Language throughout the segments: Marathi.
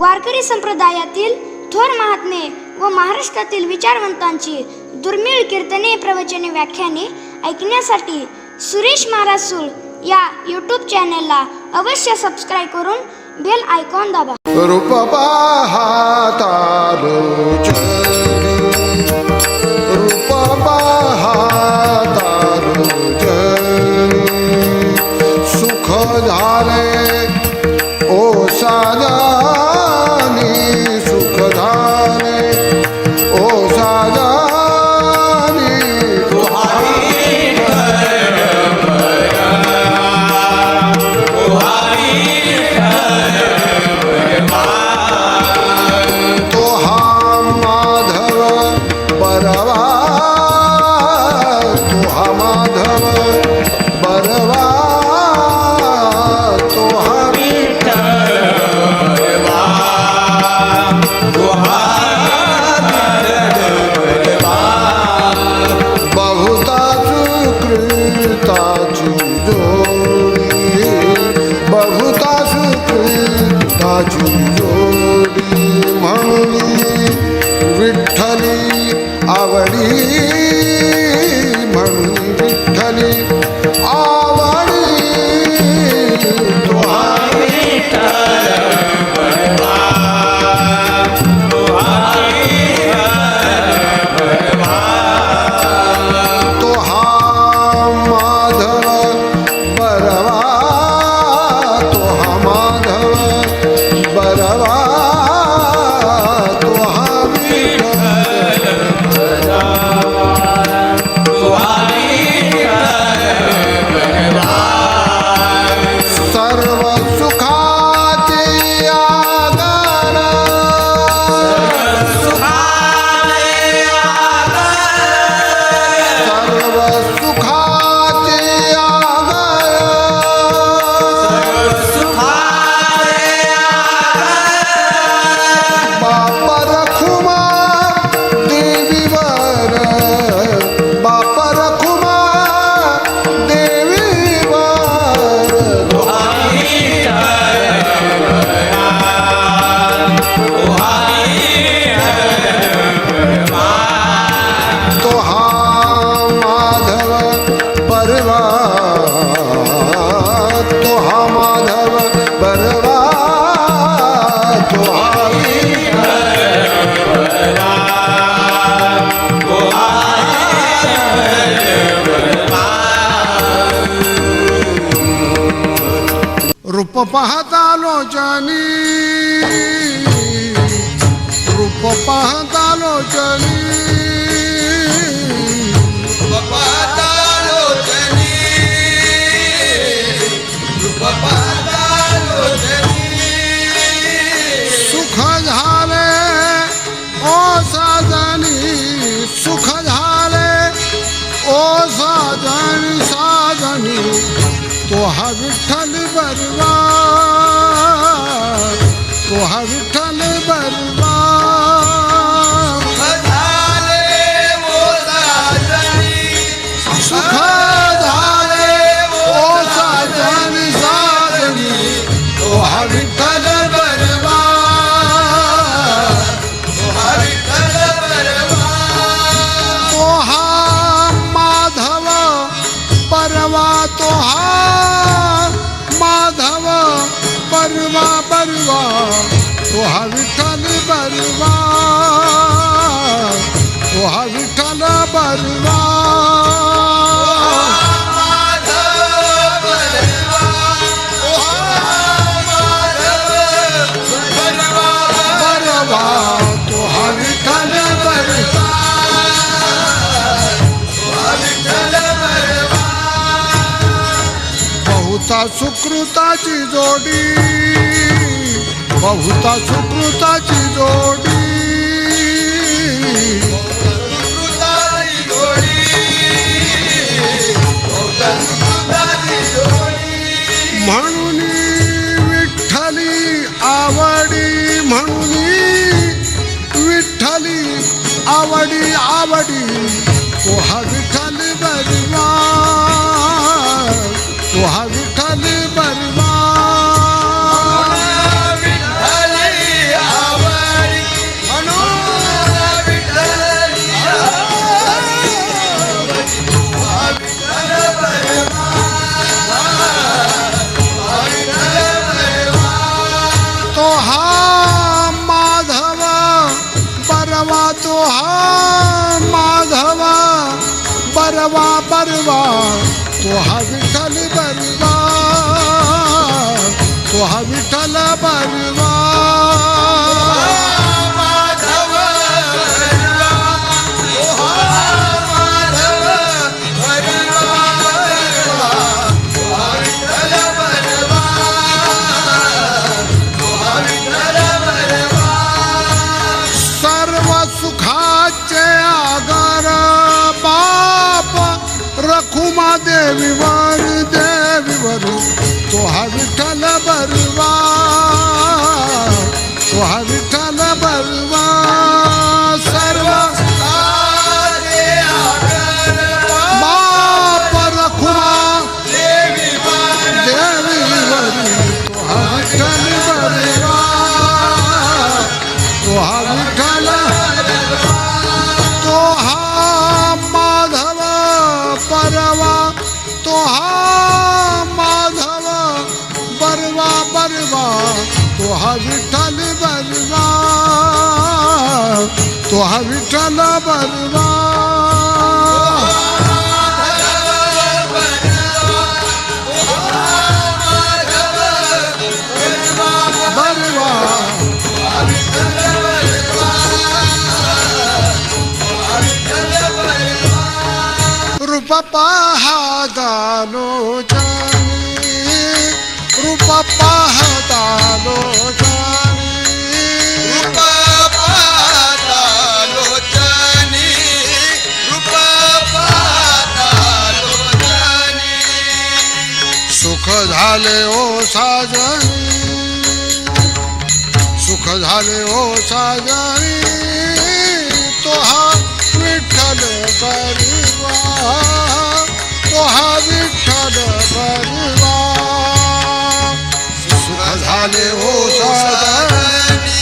वारकरी संप्रदायातील थोर महात्मे व महाराष्ट्रातील विचारवंतांची दुर्मिळ कीर्तने, प्रवचने, व्याख्याने ऐकण्यासाठी सुरेश महाराज सूळ या यूट्यूब चॅनलला अवश्य सबस्क्राईब करून बेल आयकॉन दाबा. रूप पाहता रोज, रूप पाहता रोज, सुख झाले ओ साजानी, सुख झाले ओ साजानी. विठ्ठली आवडी म्हणून, विठ्ठली आवडी तुहा माधव बरवा, तुहा माधव बरवा. रूप पाहता लोचनी, रूप पाहता लोचनी, रूप पाहता लोचनी, रूप पाहता लोचनी. सुख झाले ओ साजनी, सुख झाले ओ साजनी, साजनी तो हा विठ्ठल बरवा, तो हा विठ्ठल बरवा. सुख झाले ओ साजनी, सुख झाले ओ साजनी, साजनी तो हा विठ्ठल बरवा, तो हा विठ्ठल बरवा. तो हा माधव परवा, तो हा माधव परवा, परवा तो हा विठ्ठल बरवा, तो हा विठ्ठल बरवा. बहुता सुकृताची जोडी, बहुता सुकृताची जोडी, म्हणून विठ्ठली आवडी, म्हणून विठ्ठली आवडी, आवडी तो हा विठ्ठल बरवा, तो हा विठ्ठल बरवा. विठ्ठली बरवा तो हा विठ्ठल बरवा तो हा विठ्ठल बरवा माधव बरवा तो हा माधव बरवा तो हा विठ्ठल बरवा तो हा विठ्ठल बरवा सर्व सुखाचे आगार बाप रखुमा देवीवर देवीवर तो हा विठ्ठल बरवा तो हा विठ्ठल बरवा सर्व सारे आगर बाप रखुमा देवीवर देवीवर तो हा विठ्ठल बरवा तो हा विठ्ठल तो हा माधव बरवा तो हा माधव बरवा बरवा तो हा विठ्ठल बरवा तो हा विठ्ठल बरवा बरवा रूप पाहतालो जानी रूप पाहतालो जानी रूप पाहता लोचनी रूप पाहता लोचनी सुख झाले ओ साजनी सुख झाले ओ साजनी तो हा विठ्ठल बरवा तो हा विठ्ठल बरवा सुख झाले ओ साजनी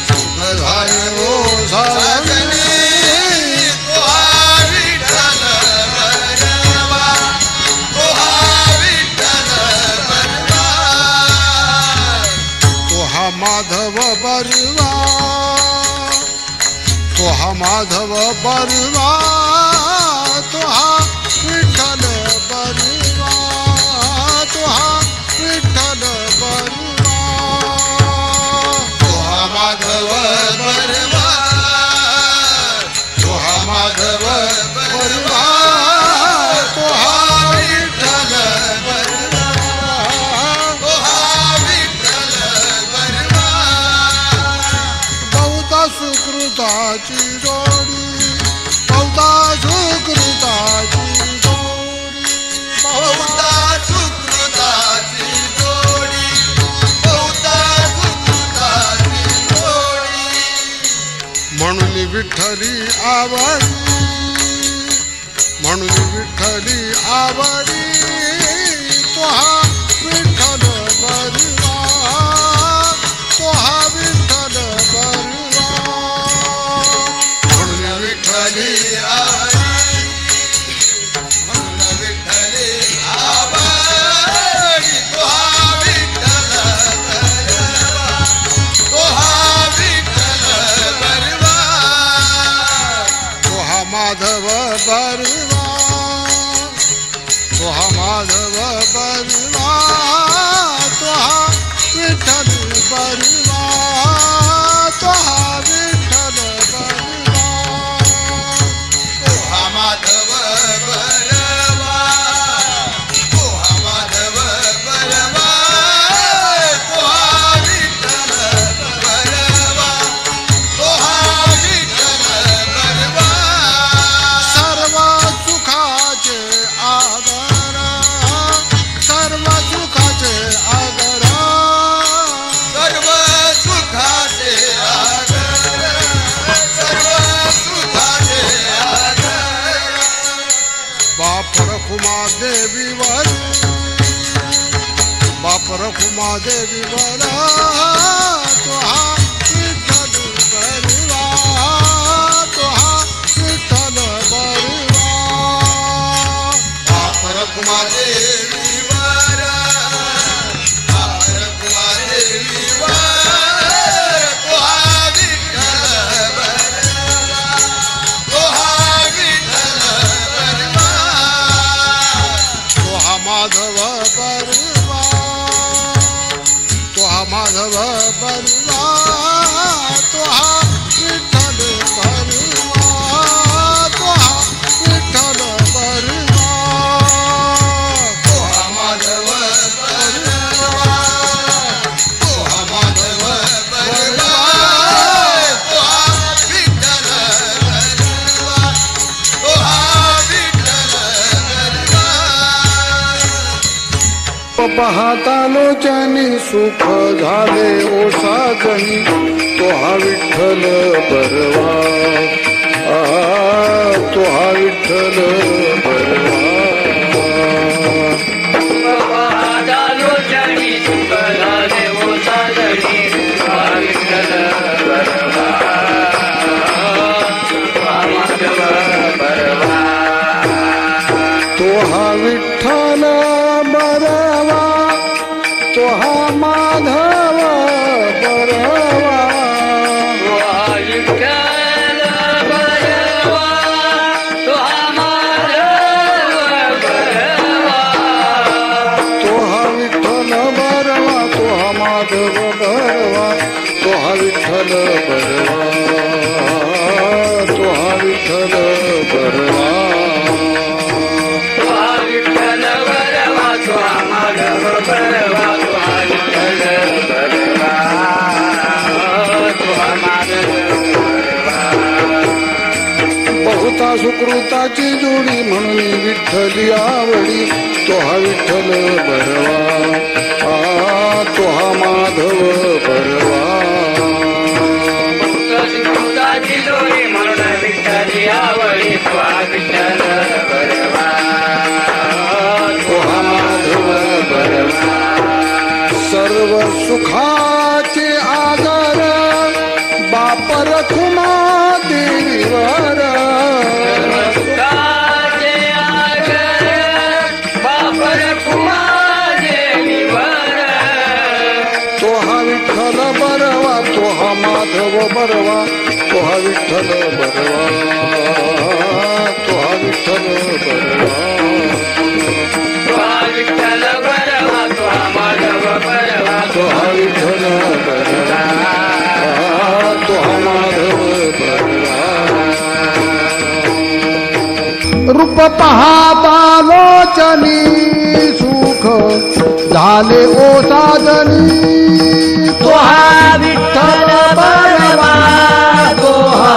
सुख झाले ओ साजनी तो हा विठ्ठल बरवा तो हा विठ्ठल बरवा तो हा माधव बरवा तो हा माधव बरवा तो हा विठ्ठल बरवा तो हा विठ्ठल बरवा तो हा माधव बरवा तो हा माधव बरवा तो हा विठ्ठल बरवा तो हा विठ्ठल बरवा बहुता सुकृताची जोडी बहुता सुकृताची जोडी बहुता सुकृताची जोडी बहुता सुकृताची जोडी म्हणून विठ्ठली आवडी म्हणून विठ्ठली आवडी तो हा विठ्ठल बरवा तो हा विठ्ठल बरवा म्हणून विठ्ठली म्हणून विठ्ठली आवडी तो हा विठ्ठल बरवा तो हा विठ्ठल बरवा तो हा माधव बरवा तो हा माधव बरवा तो हा विठ्ठल बरवा तो हा विठ्ठल बरवा तो हा माधव बरवा तो हा माधव बरवा तो हा विठ्ठल बरवा तो हा विठ्ठल बरवा सर्व सुखाचे आगर सर्व सुखाचे आगर सर्व सुखाचे आगर सर्व सुखाचे आगर बाप रखुमा देवीवर बाप रखुमा देवीवर तो हा विठ्ठल बरवा तो हा विठ्ठल बरवा बाप रखुमा देवीवर बाप रखुमा देवीवर तो हा विठ्ठल बरवा तो हा विठ्ठल बरवा पाहता लोचनी सुख झाले ओ साजनी तो हा विठ्ठल बरवा तो हा विठ्ठल बरवा तो हा विठ्ठल बरवा तो हा माधव बरवा तो हा विठ्ठल बरवा तो हा माधव बरवा तो हा विठ्ठल बरवा तो हा विठ्ठल बरवा बहुता सुकृताची जोडी म्हणून विठ्ठली आवडी तो हा विठ्ठल बरवा तो हा माधव बरवा तो हा माधव बरवा सर्व सुखाचे आगर बापर खुमा देवीवर तो हा विठ्ठल बरवा तो हा माधव बरवा तो हा विठ्ठल बरवा तो हा विठ्ठल बरवा तो हा विठ्ठल बरवा तो हा माधव बरवा तो हा विठ्ठल बरवा तो हा माधव बरवा रूप पाहता लोचनी सुख झाले ओ साजनी तो हा विठ्ठल बरवा तो हा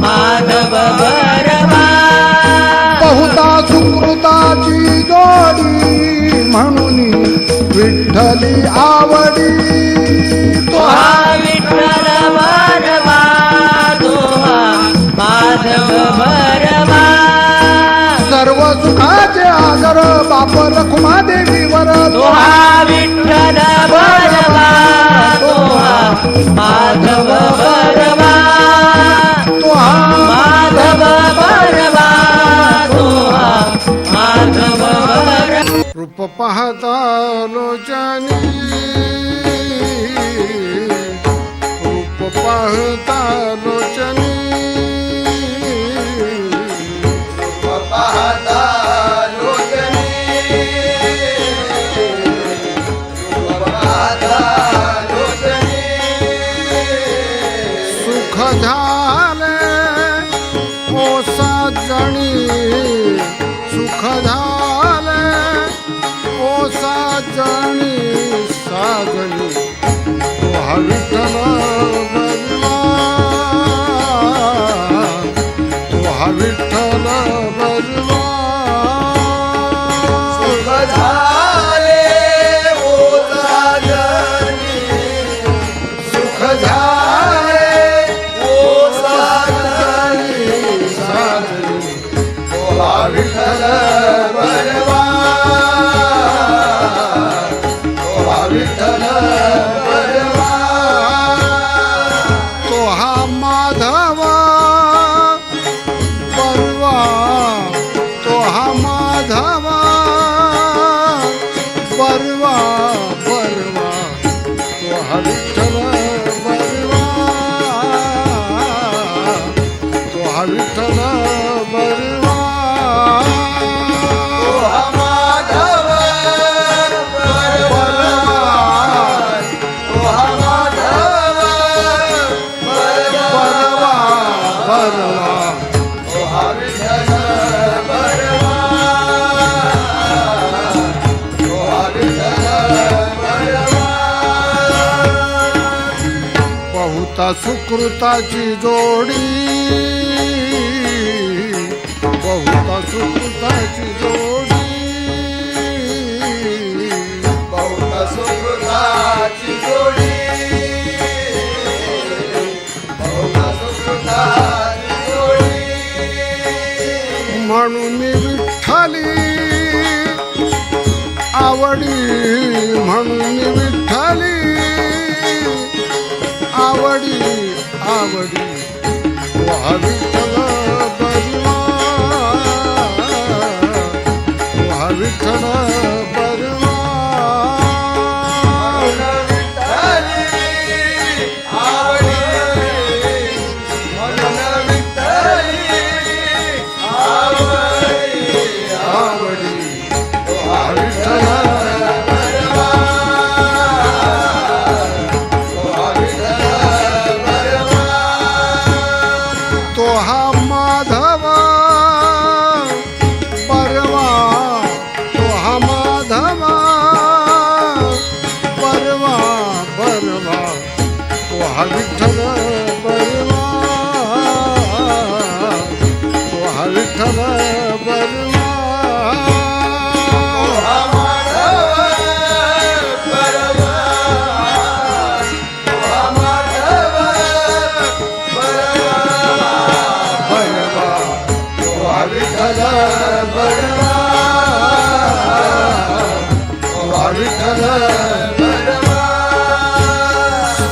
माधव बरवा बहुता सुकृताची जोडी म्हणून विठ्ठली आवडी तो हा विठ्ठल बरवा तो हा माधव बरवा सर्व सुखाचे आगर बाप रखुमा देवीवर तो हा विठ्ठल बरवा तो हा माधव बरवा तो हा माधव बरवा तो हा माधव बरवा रूप पाहता लोचनी रूप पाहता लोचनी पाहता लोचनी पाहता लोचनी सुख झाले ओ साजणी सुख झाले ओ साजणी साजणी तो हा विठ्ठल बरवा तो हा विठ्ठल बरवा सुख झाले ओ साजनी सुख झाले ओ साजनी साजणी तो हा विठ्ठल बरवा तो हा विठ्ठल बरवा तो हा माधव बरवा तो हा माधव बरवा बरवा तो हा विठ्ठल बरवा तो हा विठ्ठल बरवा तो हा माधव बरवा तो हा माधव बरवा बरवा तो हा विठ्ठल बरवा तो हा विठ्ठल बरवा बहुता सुकृताची जोडी बहुता सुकृताची जोडी म्हणून विठ्ठली आवडी म्हणून विठ्ठली आवडी आवडी तो हा विठ्ठल बरवा तो हा विठ्ठल बरवा तो हा माधव परवा तो हा माधव परवा परवा तो हा विठ्ठल परवा तो हा विठ्ठल परवा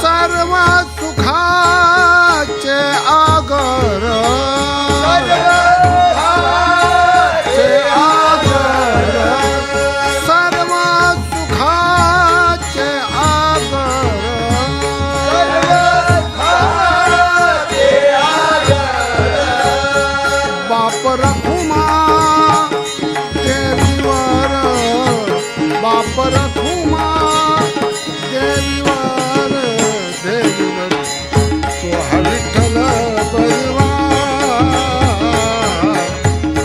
सर्व सुखाचे आगर सर्व सुखाचे आगर बाप रखुमा देवीवर बाप रखुमा देवीवर देवीवर तो हा विठ्ठल बरवा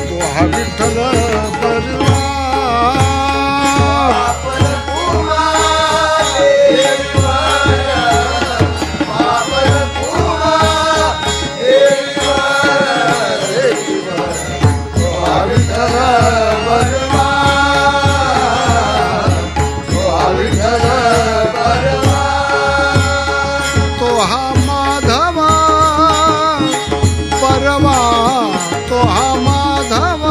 तो हा विठ्ठल बरवा तो हा माधव परवा तो हा माधव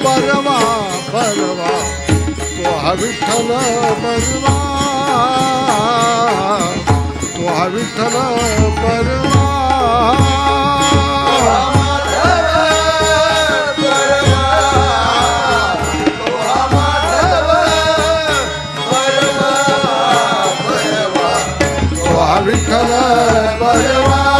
परवा परवा तो हा विठ्ठल बरवा तो हा विठ्ठल बरवा विठ्ठल बरवा